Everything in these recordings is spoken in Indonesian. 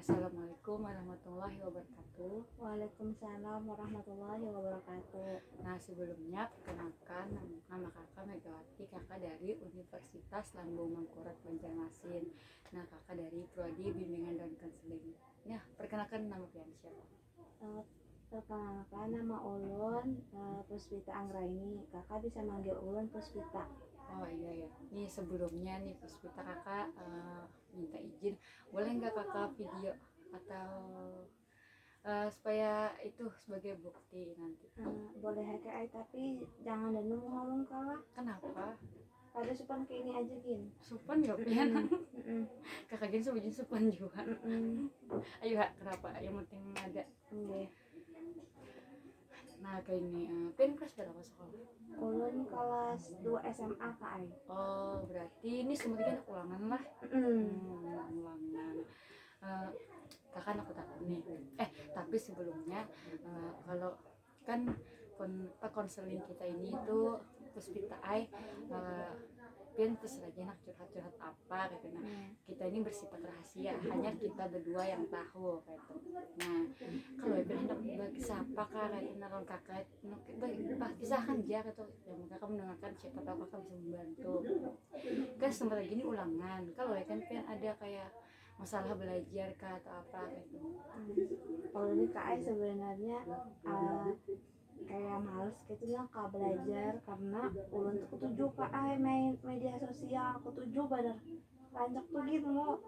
Assalamualaikum warahmatullahi wabarakatuh. Waalaikumsalam warahmatullahi wabarakatuh. Nah, sebelumnya perkenalkan nama kakak Megawati, kakak dari Universitas Lambung Mangkurat Banjarmasin. Nah, kakak dari Prodi Bimbingan dan Konseling. Nah, perkenalkan nama kalian siapa? Perkenalkan, nama Ulun Puspita Anggraini. Kakak bisa manggil Ulun Puspita. Oh iya ya. Nih sebelumnya nih Puspita kakak minta izin, boleh nggak kakak video atau supaya itu sebagai bukti nanti. Boleh HKI tapi jangan dan ngomong kalah. Kenapa? Pada supan kayak ini aja gin. Supan gak pian. Kakak gini sebujin supan juga. Ayo Kak, kenapa? Yang penting ada. Nah kayak ini, pen kelas berapa sekolah? Ulun kelas 2 SMA KAI. Oh berarti ini sebenarnya anak ulangan lah. Ulangan. Kakak aku takut nih. Tapi sebelumnya kalau kan konseling kita ini tuh Puspita pian terserah aja nak curhat-curhat apa gitu. Nah kita ini bersifat rahasia, hanya kita berdua yang tahu gitu. Nah kalau pian hendak bagi siapa kak kayak naron kakak kisahkan aja gitu yang kakak mendengarkan, siapa tahu kakak bisa membantu. Kan sebentar lagi ini ulangan, kalau kan pian ada kayak masalah belajar kah atau apa gitu. Kalau ini KAI sebenarnya kayak males gitu ya kak belajar karena ulun tuh ketujuh KAI main media sosial, ketujuh badar rancak tuh gitu lo.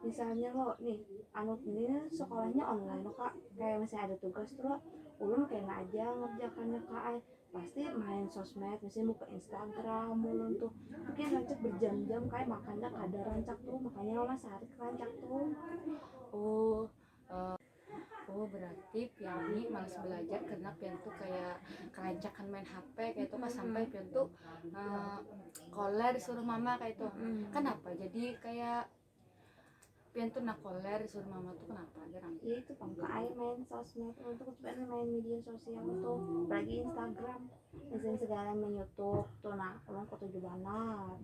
Misalnya lo nih anut ini sekolahnya online lo kak, kayak misalnya ada tugas tuh ulun kayak aja ngerjakannya KAI pasti main sosmed, misalnya buka Instagram ulun tuh mungkin rancak berjam-jam kayak makanya kada rancak tuh, makanya lo sehari rancak tuh. Oh berarti Piani malas belajar karena Pian tuh kayak kerancakan main HP kayak itu pas sampai Pian tuh koler disuruh mama kayak itu. Kenapa? Jadi kayak Pian tuh nak koler disuruh mama tuh kenapa? Jarang. Ya itu KAI main sosmed untuk sebenarnya main media sosial tuh, apalagi Instagram, misalnya segala main YouTube tuh, nah orang ketujuh banget.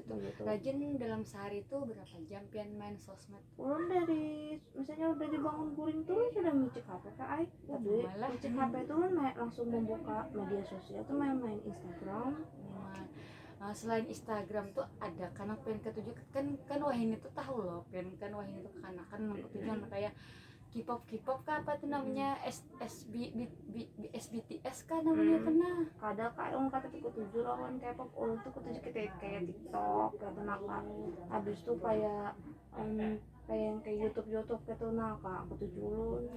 Gitu. Rajin dalam sehari itu berapa jam Pian main sosmed? Ulun dari misalnya udah dibangun guring tuh sudah ngecek HP KAI, tapi ngecek HP tuh langsung membuka media sosial tuh main Instagram. Selain Instagram tuh ada kan pen ketujuh kan wah ini tuh tahu loh pen kan wah ini tuh kekanakan ketujuan kayak K-pop kah apa tuh namanya SBTS kan namanya kena Kadang kayak orang kata ketujuh lawan K-pop ulun tuh ketujuh kayak TikTok kayak tenaga, habis tuh kayak yang kayak YouTube gitu nah kak ketujuh ulun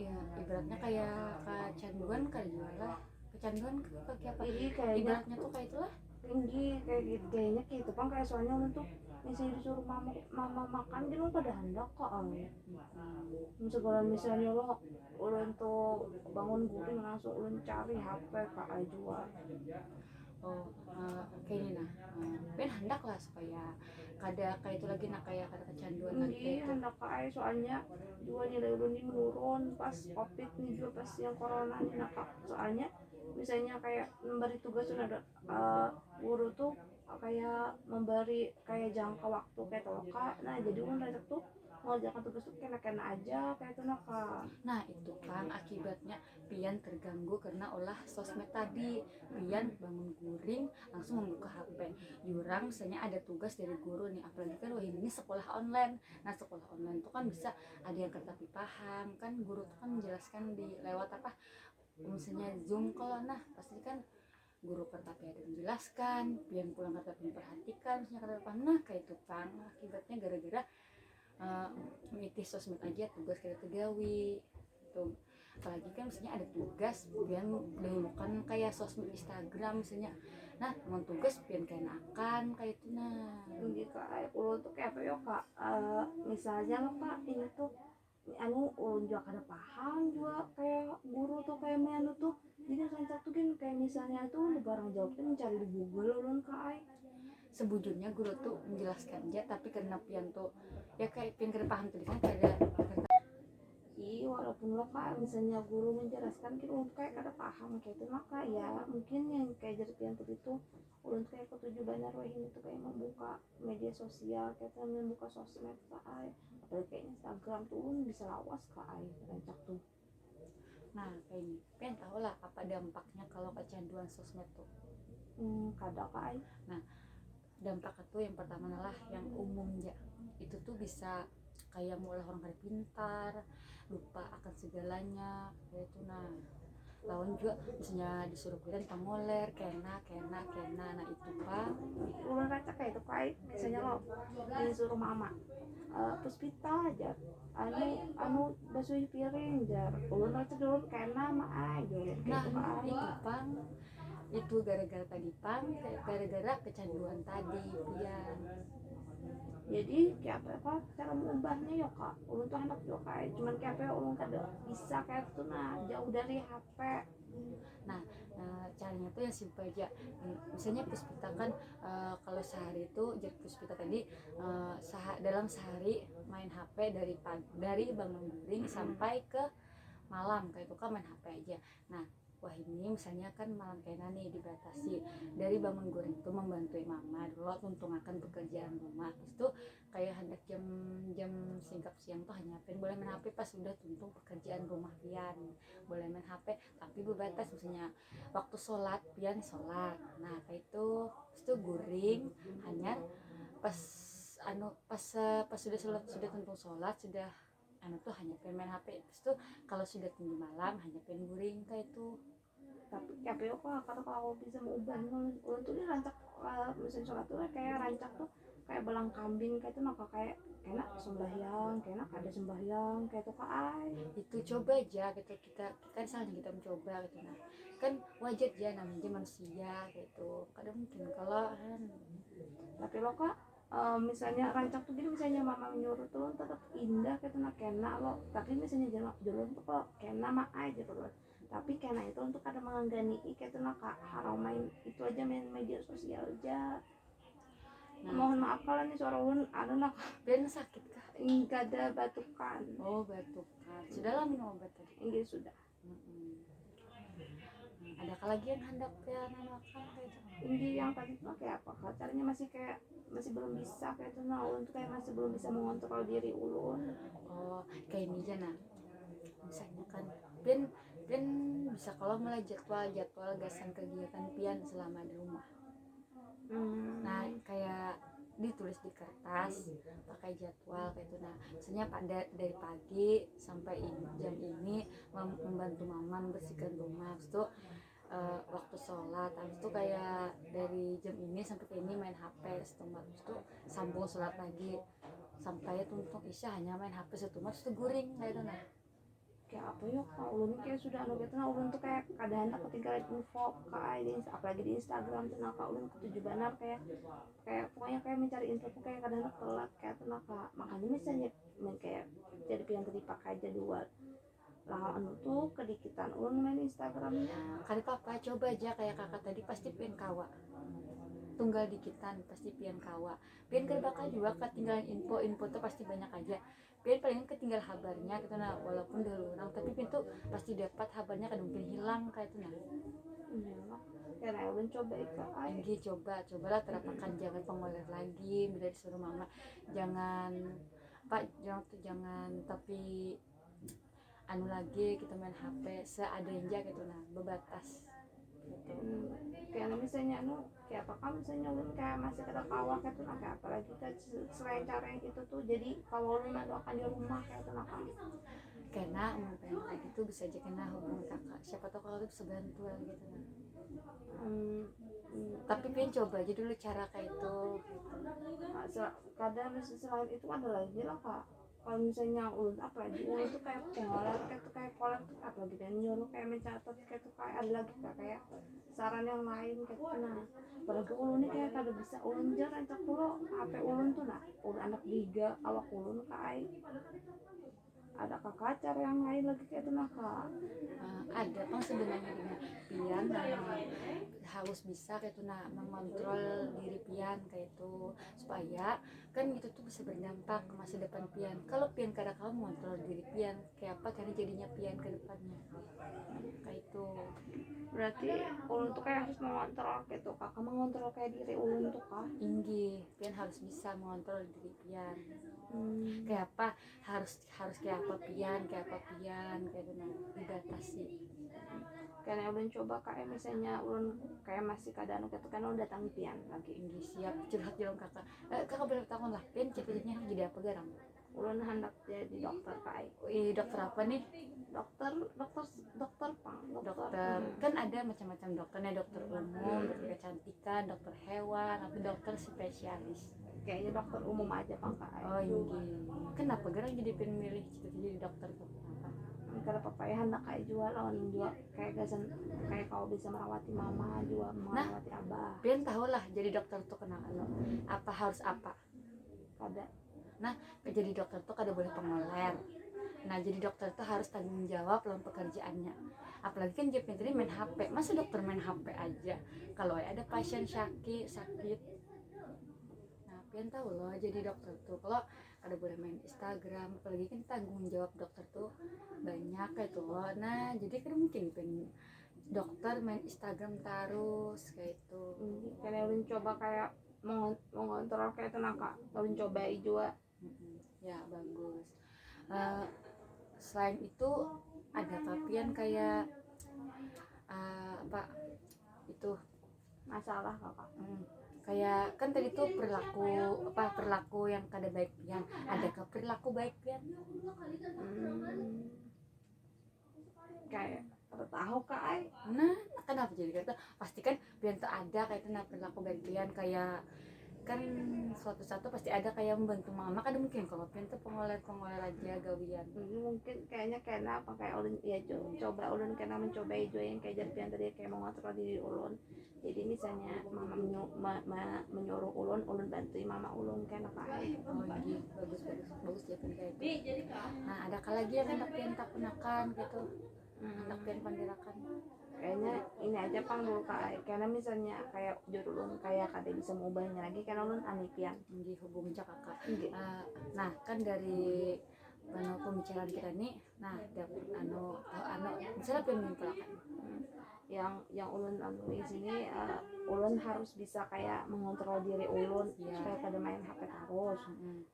ya ibaratnya kayak kecanduan kali lah kecanduan kayak apa ibaratnya tuh kayak itulah tinggi kayak gitu kayaknya gitu kan kayak soalnya untuk misalnya disuruh mama makan gitu pada hendak kok segala misalnya lo ulun tuh bangun guring langsung ulun cari HP kak jual. Kayak ini ben hendak lah supaya kada kayak itu lagi nak kayak kada kecanduan lagi kayak hendak kak soalnya juga nilai ulun ini menurun pas covid nih juga pas yang corona nih nah kak soalnya misalnya kayak memberi tugas sudah ada guru tuh kayak memberi kayak jangka waktu kayak kak, nah jadi ulun rajak tuh mengerjakan tugas tuh kena aja kayak itu nak kak. Nah itu kan akibatnya Pian terganggu karena olah sosmed tadi. Pian bangun guring langsung membuka HP jurang misalnya ada tugas dari guru nih, apalagi kan wah ini sekolah online. Nah sekolah online tuh kan bisa ada yang tapi paham kan, guru tuh kan menjelaskan di lewat apa misalnya Zoom kalau nah pasti kan guru kertapi ada menjelaskan, Pian pulang kertapi memperhatikan misalnya kata paham. Nah kayak itu kan akibatnya gara-gara mengisi sosmed aja tugas kayak tegawi tuh, apalagi kan misalnya ada tugas pian dahulukan kayak sosmed Instagram misalnya, nah mau tugas pian kayak akan kayak itu nah ini kak ulun tuh kayak apa ya kak, misalnya lo kak ini tuh ulun juga kada paham juga kayak guru tuh kayak menu tuh jadi rancak tuh kan kayak misalnya tuh barang jawabnya mencari di Google ulun kak sebujurnya guru tuh menjelaskan aja tapi karena pian tuh ya kayak pian kada paham tadi kan kada walaupun lo kak misalnya guru menjelaskan gitu ulun kayak kada paham kayak itu maka ya mungkin yang kayak jadi yang itu ulun kayak ketujuh banyak wah ini tuh kayak membuka media sosial kayak tuh membuka sosmed kak apalagi kayak Instagram tuh ulun bisa lawas kak rancak tuh. Nah kayak ini pengen tahu lah apa dampaknya kalau kecanduan sosmed tuh. Kada kak Nah dampak itu yang pertama adalah yang umum ya, itu tuh bisa kayak mulai orang kada pintar, lupa akan segalanya yaitu. Nah lawan juga misalnya disuruh kuliah pangoler kena nah itu pak. ulun rancak kayak itu kak misalnya lo disuruh mama puspita aja anu basuh piring jar ulun rancak dulu kena mah kayak Nah itu kak itu pang itu gara-gara tadi pang gara-gara kecanduan tadi pian. jadi kayak apa cara mengubahnya ya kak ulun tuh anak juga kayak cuman kayak apa ya ulun kada bisa kayak itu nah jauh dari HP. Nah, caranya tuh yang simpel aja. Misalnya Puspita kan kalau sehari itu jadi Puspita tadi dalam sehari main HP dari bangun guring sampai ke malam kayak itu kan main HP aja. Nah wah ini misalnya kan malam kena nih dibatasi dari bangun guring itu membantu mama dulu untung akan pekerjaan rumah itu kayak hendak jam singkap siang tuh hanya boleh main HP pas sudah tuntung pekerjaan rumah pian boleh main HP tapi berbatas misalnya waktu sholat pian sholat. Nah kayak itu guring hanya pas pas sudah tuntung sholat sudah tuh hanya pengen main HP. Terus tuh kalau sudah tinggi malam hanya pengen guring kayak itu. Tapi KPO kok kalau bisa mengubah ulun tuh dia rancak misalnya sholat tuh kayak rancak tuh kayak belang kambing kayak itu maka kayak enak sembahyang kayak enak ada sembahyang kayak itu kak Itu coba aja gitu kita kan misalnya kita mencoba gitu. Nah kan wajar ya namanya manusia gitu kadang mungkin kalau tapi lo kak misalnya rancak tuh gini misalnya mama nyuruh tuh tetap indah kayak itu nak kena lo tapi misalnya jalan tuh kok kena mah aja tuh tapi kena itu untuk ada menganggani kayak itu nak haram main itu aja main media sosial aja. nah, Mohon maaf kalau nih suara ulun ada nak Ben sakit kah? enggak ada batukan. Oh batuk kan sudahlah minum obat tadi. Enggak sudah. Adakah lagi yang hendak ya makan kayak itu? Ini yang tadi pakai apa kak? Caranya masih belum bisa kayak itu nah ulun tuh kayak masih belum bisa mengontrol diri ulun. Oh kayak ini aja nah misalnya kan Ben bisa kalau mulai jadwal gasan kegiatan pian selama di rumah. Nah kayak ditulis di kertas pakai jadwal kayak itu. Nah misalnya dari pagi sampai jam ini membantu mama membersihkan rumah. Terus tuh waktu sholat habis itu kayak dari jam ini sampai ke ini main HP setelah itu sambung sholat lagi sampai tuntung isya hanya main HP setelah itu guring kayak itu. Nah Kayak apa ya kak ulun kayak sudah anu gitu nah ulun tuh kayak kadang-kadang ketinggalan info kak apalagi di Instagram tuh nah kak ulun ketujuh banar kayak pokoknya kayak mencari info tuh kayak kadang-kadang telat kayak tuh nah kak makanya misalnya main kayak jadi pilihan pakai aja dua lah anu tuh kedikitan ulun main Instagramnya. kali papa coba aja kayak kakak tadi pasti pengen kawa tunggal dikitan pasti pian kawa pian kan bakal juga ketinggalan info tuh pasti banyak aja pian paling ketinggal kabarnya gitu. Nah walaupun dulu orang tapi pian tuh pasti dapat kabarnya kan mungkin hilang kayak itu. Nah Ya nah ulun coba itu Enggi cobalah terapkan jangan pengoler lagi bila disuruh mama jangan pak jangan tapi anu lagi kita main HP seadanya gitu. Nah bebatas gitu. Kayak misalnya anu kayak apa kan misalnya ulun kayak masih ada kawah kayak tuh nah kayak apalagi kan selain cara yang itu tuh jadi kalau ulun ada akan di rumah kayak tuh nah Karena mau pengen kayak gitu bisa aja kena hubungan kakak siapa tahu kalau bisa bantu lah gitu. Nah tapi pengen coba aja dulu cara kayak itu gitu. kadang selain itu ada lagi lah kak kalau misalnya ulun apalagi ulun tuh kayak pengolah kayak kolak tuh apalagi dan nyuruh kayak mencatat kayak tuh kayak ada lagi kak kayak saran yang lain kayak tuh nah apalagi ulun ini kayak kada bisa ulun jar rancak dulu HP ulun tuh nah ulun anak diga awak ulun kayak ada kakak cara yang lain lagi kayak tuh nah kak Ada kan sebenarnya dengan pian harus bisa kayak itu mengontrol diri pian kayak itu, supaya kan itu tuh bisa berdampak ke masa depan pian. Kalau pian kada kamu mengontrol diri pian kayak apa karena jadinya pian ke depannya kayak itu. Berarti ulun tuh kayak harus mengontrol gitu kakak, mengontrol kayak diri ulun tuh kak. Tinggi pian harus bisa mengontrol diri pian. Kayak apa harus kayak apa pian kayak itu dibatasi. Karena ulun coba kayak misalnya ulun kayak masih keadaan gitu kan ulun datang pian lagi. Tinggi siap curhat jalan kakak. Kakak berapa tahun lah pian cita-citanya jadi apa garang? Ulun hendak jadi dokter kayak. Dokter apa nih? Dokter pang Dokter kan ada macam-macam dokternya, dokter umum, dokter kecantikan, dokter hewan, atau dokter spesialis. Kayaknya dokter umum aja pang kak. Oh iya. Kenapa garang jadi pengen milih cita-cita jadi dokter tuh? Kenapa? Karena papa ya hendak kayak jual lawan jual kayak gasan kayak kau bisa merawati mama juga merawati abah. Pian tahu lah jadi dokter tuh kenapa apa harus apa? Kada. Nah, jadi dokter tuh kada boleh pengoler. Nah, jadi dokter tuh harus tanggung jawab dalam pekerjaannya. Apalagi kan dia pinternya main HP. Masa dokter main HP aja? Kalau ada pasien sakit. Nah, pian tahu loh jadi dokter tuh kalau kada boleh main Instagram. Apalagi kan tanggung jawab dokter tuh banyak kayak tuh loh. Nah, jadi kan mungkin pengen dokter main Instagram terus kayak itu. Karena ulun coba kayak mengontrol kayak itu kak. Ulun coba juga. Ya bagus. Selain itu ada papian kayak apa itu Masalah kakak. Kayak kan tadi tuh perilaku yang kada baik pian, adakah perilaku baik pian? Kayak kada tahu kak ay. Nah kenapa jadi kata pasti kan pian tuh ada kayak itu perilaku baik pian, kayak kan suatu pasti ada kayak membantu mama. Kan mungkin kalau pian tuh pengoler aja gawian. Mungkin kayaknya karena apa kayak ulun ya coba ulun karena mencoba juga yang kayak jadian tadi kayak mengontrol diri ulun. Jadi misalnya mama menyuruh ulun bantuin mama ulun kan apa ay. Oh iya bagus ya kan kayak itu. Nah ada lagi yang hendak pian tak kenakan gitu, hendak pian pandirakan. Kayaknya ini aja pang dulu kak, karena misalnya kayak judul ulun kayak kada bisa mengubahnya lagi karena ulun anipian Di hubung kakak. Iya. Nah kan dari pembicaraan kita nih, nah misalnya pengen mempelakan yang ulun di sini ulun harus bisa kayak mengontrol diri ulun supaya kada main HP terus.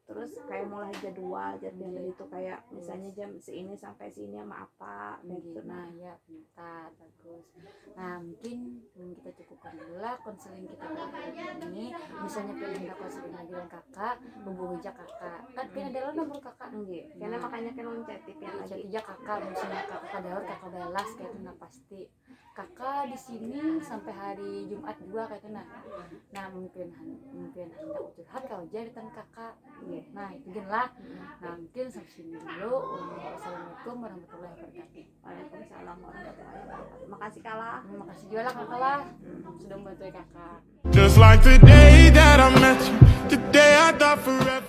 Terus kayak mulai jadwal itu kayak misalnya jam segini sampai sini sama apa gitu. Nah ya pintar bagus. Nah mungkin kita cukupkan dulu lah konseling kita kali ini. Misalnya pengen hendak konseling lagi dengan kakak, hubungi aja kakak. Kan pengen ada nomor kakak Enggak, karena makanya kan ulun chat lagi aja kakak. Misalnya kakak daur kakak balas kayak itu nah pasti. Kakak di sini sampai hari Jumat juga kayak itu nah mungkin hendak curhat kau aja datang kakak. Nah itu lah. Nah mungkin sampai sini dulu. Wassalamualaikum warahmatullahi wabarakatuh. Waalaikumsalam warahmatullahi wabarakatuh. Makasih kalah. Makasih juga lah kakak lah sudah membantu kakak. Just like the day that I met you, the day I thought forever.